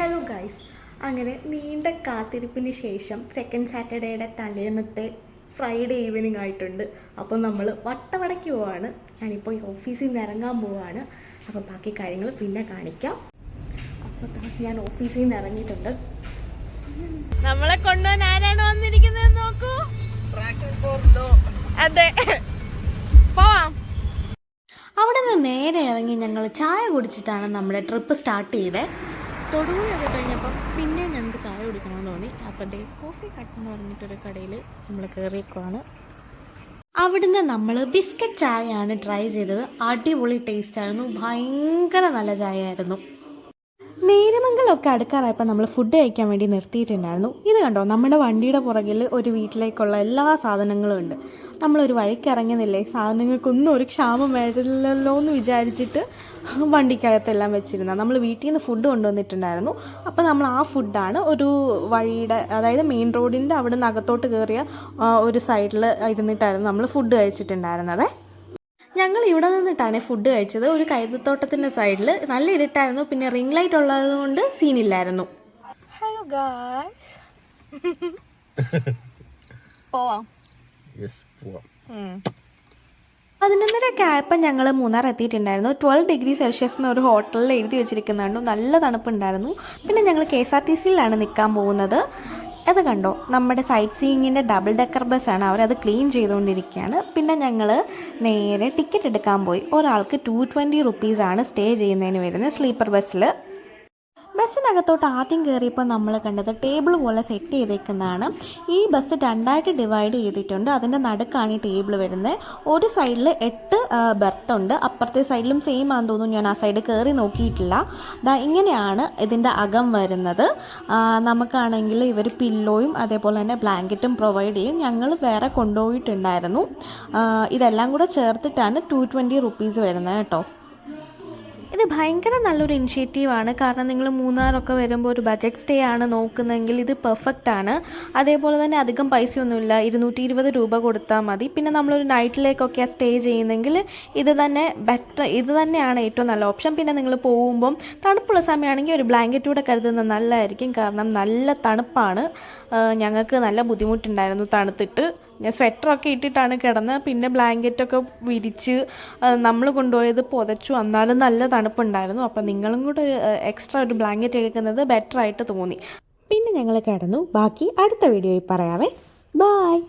Hello guys, അങ്ങനെ നീണ്ട കാത്തിരിപ്പിന് ശേഷം സെക്കൻഡ് സാറ്റർഡേയുടെ തലേന്നത്തെ ഫ്രൈഡേ ഈവനിങ് ആയിട്ടുണ്ട്. അപ്പോൾ നമ്മൾ വട്ടവടയ്ക്ക് പോവാണ്. ഞാനിപ്പോൾ ഈ ഓഫീസിൽ നിന്ന് ഇറങ്ങാൻ പോവാണ്. അപ്പോൾ ബാക്കി കാര്യങ്ങൾ പിന്നെ കാണിക്കാം. അപ്പോൾ ഞാൻ ഓഫീസിൽ നിന്ന് ഇറങ്ങിയിട്ടുണ്ട്. നമ്മളെ കൊണ്ടുപോകാൻ ആരാണ് വന്നിരിക്കുന്നത് നോക്കൂ. അതെ, പോവാം. അവിടെ നിന്ന് നേരെ ഇറങ്ങി ഞങ്ങൾ ചായ കുടിച്ചിട്ടാണ് നമ്മുടെ ട്രിപ്പ് സ്റ്റാർട്ട് ചെയ്തത്. തൊടുപുഴയൊക്കെ കഴിഞ്ഞപ്പം പിന്നെ ഞങ്ങൾക്ക് ചായ കുടിക്കണമെന്ന് തോന്നി. അപ്പോൾ കോഫി കട്ട് എന്ന് പറഞ്ഞിട്ടൊരു കടയിൽ നമ്മൾ കയറിയേക്കുവാണ്. അവിടുന്ന് നമ്മൾ ബിസ്ക്കറ്റ് ചായയാണ് ട്രൈ ചെയ്തത്. അടിപൊളി ടേസ്റ്റായിരുന്നു, ഭയങ്കര നല്ല ചായ ആയിരുന്നു. നേരമംഗലമൊക്കെ അടുക്കാറായപ്പോൾ നമ്മൾ ഫുഡ് കഴിക്കാൻ വേണ്ടി നിർത്തിയിട്ടുണ്ടായിരുന്നു. ഇത് കണ്ടോ, നമ്മുടെ വണ്ടിയുടെ പുറകിൽ ഒരു വീട്ടിലേക്കുള്ള എല്ലാ സാധനങ്ങളും ഉണ്ട്. നമ്മളൊരു വഴിക്ക് ഇറങ്ങുന്നില്ലേ, സാധനങ്ങൾക്കൊന്നും ഒരു ക്ഷാമം വരില്ലല്ലോ എന്ന് വിചാരിച്ചിട്ട് വണ്ടിക്കകത്തെല്ലാം വെച്ചിരുന്നത്. നമ്മൾ വീട്ടിൽ നിന്ന് ഫുഡ് കൊണ്ടുവന്നിട്ടുണ്ടായിരുന്നു. അപ്പോൾ നമ്മൾ ആ ഫുഡാണ് ഒരു വഴിയുടെ, അതായത് മെയിൻ റോഡിൻ്റെ അവിടെ നിന്ന് അകത്തോട്ട് കയറിയ ഒരു സൈഡിൽ ഇരുന്നിട്ടായിരുന്നു നമ്മൾ ഫുഡ് കഴിച്ചിട്ടുണ്ടായിരുന്നത്. ഞങ്ങൾ ഇവിടെ നിന്നിട്ടാണ് ഫുഡ് കഴിച്ചത്. ഒരു കൈതത്തോട്ടത്തിൻ്റെ സൈഡിൽ. നല്ല ഇരുട്ടായിരുന്നു, പിന്നെ റിംഗ് ലൈറ്റ് ഉള്ളത് കൊണ്ട് സീനില്ലായിരുന്നു. ഹലോ ഗായ്സ്, പോവാം. 11:30 ആയപ്പോൾ ഞങ്ങൾ മൂന്നാർ എത്തിയിട്ടുണ്ടായിരുന്നു. 12 ഡിഗ്രി സെൽഷ്യസ് എന്ന ഒരു ഹോട്ടലിൽ എഴുതി വെച്ചിരിക്കുന്നുണ്ട്. നല്ല തണുപ്പുണ്ടായിരുന്നു. പിന്നെ ഞങ്ങൾ KSRTCയിലാണ് നിൽക്കാൻ പോകുന്നത്. അത് കണ്ടോ, നമ്മുടെ സൈറ്റ് സീയിങ്ങിൻ്റെ ഡബിൾ ഡെക്കർ ബസ്സാണ്. അവരത് ക്ലീൻ ചെയ്തുകൊണ്ടിരിക്കുകയാണ്. പിന്നെ ഞങ്ങൾ നേരെ ടിക്കറ്റ് എടുക്കാൻ പോയി. ഒരാൾക്ക് 220 റുപ്പീസാണ് സ്റ്റേ ചെയ്യുന്നതിന് വരുന്നത് സ്ലീപ്പർ ബസ്സിൽ. ബസ്സിനകത്തോട്ട് ആദ്യം കയറിയപ്പോൾ നമ്മൾ കണ്ടത് ടേബിൾ പോലെ സെറ്റ് ചെയ്തേക്കുന്നതാണ്. ഈ ബസ് രണ്ടായിട്ട് ഡിവൈഡ് ചെയ്തിട്ടുണ്ട്. അതിൻ്റെ നടുക്കാണ് ഈ ടേബിൾ വരുന്നത്. ഒരു സൈഡിൽ 8 ബെർത്തുണ്ട്, അപ്പുറത്തെ സൈഡിലും സെയിം ആണെന്ന് തോന്നുന്നു. ഞാൻ ആ സൈഡ് കയറി നോക്കിയിട്ടില്ല. ഇങ്ങനെയാണ് ഇതിൻ്റെ അകം വരുന്നത്. നമുക്കാണെങ്കിൽ ഇവർ പില്ലോയും അതേപോലെ തന്നെ ബ്ലാങ്കറ്റും പ്രൊവൈഡ് ചെയ്യും. ഞങ്ങൾ വേറെ കൊണ്ടുപോയിട്ടുണ്ടായിരുന്നു. ഇതെല്ലാം കൂടെ ചേർത്തിട്ടാണ് 220 റുപ്പീസ് വരുന്നത് കേട്ടോ. ഇത് ഭയങ്കര നല്ലൊരു ഇനിഷ്യേറ്റീവാണ്. കാരണം നിങ്ങൾ മൂന്നാറൊക്കെ വരുമ്പോൾ ഒരു ബഡ്ജറ്റ് സ്റ്റേ ആണ് നോക്കുന്നതെങ്കിൽ ഇത് പെർഫെക്റ്റ് ആണ്. അതേപോലെ തന്നെ അധികം പൈസയൊന്നുമില്ല, 220 രൂപ കൊടുത്താൽ മതി. പിന്നെ നമ്മളൊരു നൈറ്റിലേക്കൊക്കെ സ്റ്റേ ചെയ്യുന്നെങ്കിൽ ഇത് തന്നെയാണ് ഏറ്റവും നല്ല ഓപ്ഷൻ. പിന്നെ നിങ്ങൾ പോകുമ്പം തണുപ്പുള്ള സമയമാണെങ്കിൽ ഒരു ബ്ലാങ്കറ്റ് കൂടെ കരുതുന്നത് നല്ലതായിരിക്കും. കാരണം നല്ല തണുപ്പാണ്. ഞങ്ങൾക്ക് നല്ല ബുദ്ധിമുട്ടുണ്ടായിരുന്നു തണുത്തിട്ട്. ഞാൻ സ്വെറ്ററൊക്കെ ഇട്ടിട്ടാണ് കിടന്നത്. പിന്നെ ബ്ലാങ്കറ്റൊക്കെ വിരിച്ച് നമ്മൾ കൊണ്ടുപോയത് പുതച്ചു. എന്നാലും നല്ല തണുപ്പുണ്ടായിരുന്നു. അപ്പോൾ നിങ്ങളും കൂടെ എക്സ്ട്രാ ഒരു ബ്ലാങ്കറ്റ് എടുക്കുന്നത് ബെറ്റർ ആയിട്ട് തോന്നി. പിന്നെ ഞങ്ങൾ കിടന്നു. ബാക്കി അടുത്ത വീഡിയോയിൽ പറയാവേ. ബായ്.